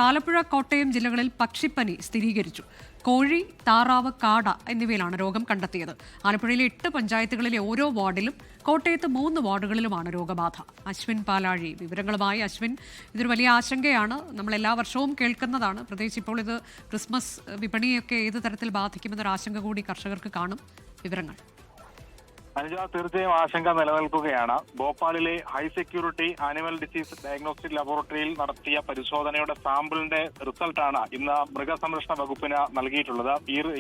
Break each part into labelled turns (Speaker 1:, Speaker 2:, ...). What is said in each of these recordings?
Speaker 1: ആലപ്പുഴ, കോട്ടയം ജില്ലകളിൽ പക്ഷിപ്പനി സ്ഥിരീകരിച്ചു. കോഴി, താറാവ്, കാട എന്നിവയിലാണ് രോഗം കണ്ടെത്തിയത്. ആലപ്പുഴയിലെ 8 പഞ്ചായത്തുകളിലെ ഓരോ വാർഡിലും കോട്ടയത്ത് 3 വാർഡുകളിലുമാണ് രോഗബാധ. അശ്വിൻ പാലാഴി വിവരങ്ങളുമായി. അശ്വിൻ, ഇതൊരു വലിയ ആശങ്കയാണ്, നമ്മൾ എല്ലാ വർഷവും കേൾക്കുന്നതാണ്. പ്രത്യേകിച്ച് ഇപ്പോൾ ഇത് ക്രിസ്മസ് വിപണിയൊക്കെ ഏത് തരത്തിൽ ബാധിക്കുമെന്നൊരു ആശങ്ക കൂടി കർഷകർക്ക് കാണും. വിവരങ്ങൾ.
Speaker 2: അനുജ, തീർച്ചയായും ആശങ്ക നിലനിൽക്കുകയാണ്. ഭോപ്പാലിലെ high security animal disease diagnostic ലബോറട്ടറിയിൽ നടത്തിയ പരിശോധനയുടെ സാമ്പിളിന്റെ റിസൾട്ടാണ് ഇന്ന് മൃഗസംരക്ഷണ വകുപ്പിന് നൽകിയിട്ടുള്ളത്.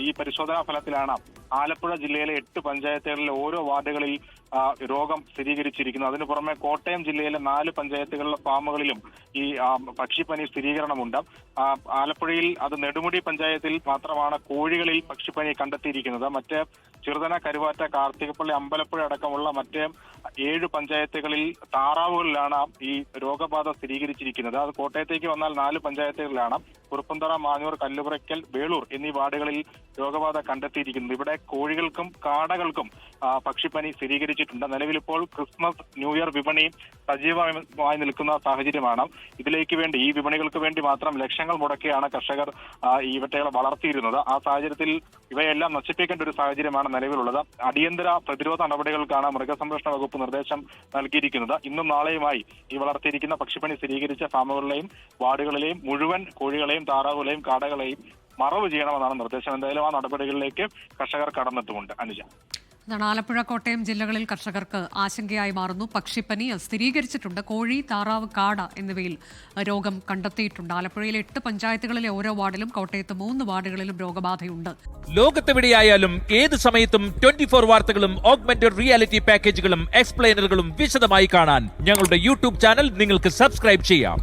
Speaker 2: ഈ പരിശോധനാ ഫലത്തിലാണ് ആലപ്പുഴ ജില്ലയിലെ 8 പഞ്ചായത്തുകളിലെ ഓരോ വാർഡുകളിൽ രോഗം സ്ഥിരീകരിച്ചിരിക്കുന്നത്. അതിനു പുറമെ കോട്ടയം ജില്ലയിലെ 4 പഞ്ചായത്തുകളിലെ ഫാമുകളിലും ഈ പക്ഷിപ്പനി സ്ഥിരീകരണമുണ്ട്. ആലപ്പുഴയിൽ അത് നെടുമുടി പഞ്ചായത്തിൽ മാത്രമാണ് കോഴികളിൽ പക്ഷിപ്പനി കണ്ടെത്തിയിരിക്കുന്നത്. മറ്റ് ചെറുതന, കരുവാറ്റ, കാർത്തികപ്പള്ളി, അമ്പലപ്പുഴ അടക്കമുള്ള മറ്റ് 7 പഞ്ചായത്തുകളിൽ താറാവുകളിലാണ് ഈ രോഗബാധ സ്ഥിരീകരിച്ചിരിക്കുന്നത്. അത് കോട്ടയത്തേക്ക് വന്നാൽ 4 പഞ്ചായത്തുകളിലാണ് കുറുപ്പന്തറ, മാഞ്ഞൂർ, കല്ലുപുറയ്ക്കൽ, വേളൂർ എന്നീ വാർഡുകളിൽ രോഗബാധ കണ്ടെത്തിയിരിക്കുന്നത്. ഇവിടെ കോഴികൾക്കും കാടകൾക്കും പക്ഷിപ്പനി സ്ഥിരീകരിച്ചിട്ടുണ്ട്. നിലവിലിപ്പോൾ ക്രിസ്മസ്, ന്യൂ ഇയർ വിപണി സജീവമായി നിൽക്കുന്ന സാഹചര്യമാണ്. ഇതിലേക്ക് വേണ്ടി, ഈ വിപണികൾക്ക് വേണ്ടി മാത്രം ലക്ഷങ്ങൾ മുടക്കിയാണ് കർഷകർ ഇവറ്റകളെ വളർത്തിയിരുന്നത്. ആ സാഹചര്യത്തിൽ ഇവയെല്ലാം നശിപ്പിക്കേണ്ട ഒരു സാഹചര്യമാണ് നിലവിലുള്ളത്. അടിയന്തര പ്രതിരോധ നടപടികൾക്കാണ് മൃഗസംരക്ഷണ വകുപ്പ് നിർദ്ദേശം നൽകിയിരിക്കുന്നത്. ഇന്നും നാളെയുമായി ഈ വളർത്തിയിരിക്കുന്ന പക്ഷിപ്പനി സ്ഥിരീകരിച്ച ഫാമുകളിലെയും വാർഡുകളിലെയും മുഴുവൻ കോഴികളെയും, താറാവുകളെയും, കാടകളെയും മറവ് ചെയ്യണമെന്നാണ് നിർദ്ദേശം. എന്തായാലും ആ നടപടികളിലേക്ക് കർഷകർ കടന്നിട്ടുമുണ്ട്. അനുജ,
Speaker 1: ആലപ്പുഴ, കോട്ടയം ജില്ലകളിൽ കർഷകർക്ക് ആശങ്കയായി മാറുന്നു. പക്ഷിപ്പനി സ്ഥിരീകരിച്ചിട്ടുണ്ട്. കോഴി, താറാവ്, കാട എന്നിവയിൽ രോഗം കണ്ടെത്തിയിട്ടുണ്ട്. ആലപ്പുഴയിലെ 8 പഞ്ചായത്തുകളിലെ ഓരോ വാർഡിലും കോട്ടയത്ത് 3 വാർഡുകളിലും രോഗബാധയുണ്ട്.
Speaker 3: ലോകത്തെവിടെയായാലും ഏത് സമയത്തും 24 വാർത്തകളും ഓഗ്മെന്റഡ് റിയാലിറ്റി പാക്കേജുകളും എക്സ്പ്ലെയിനറുകളും വിശദമായി കാണാൻ ഞങ്ങളുടെ യൂട്യൂബ് ചാനൽ നിങ്ങൾക്ക് സബ്സ്ക്രൈബ് ചെയ്യാം.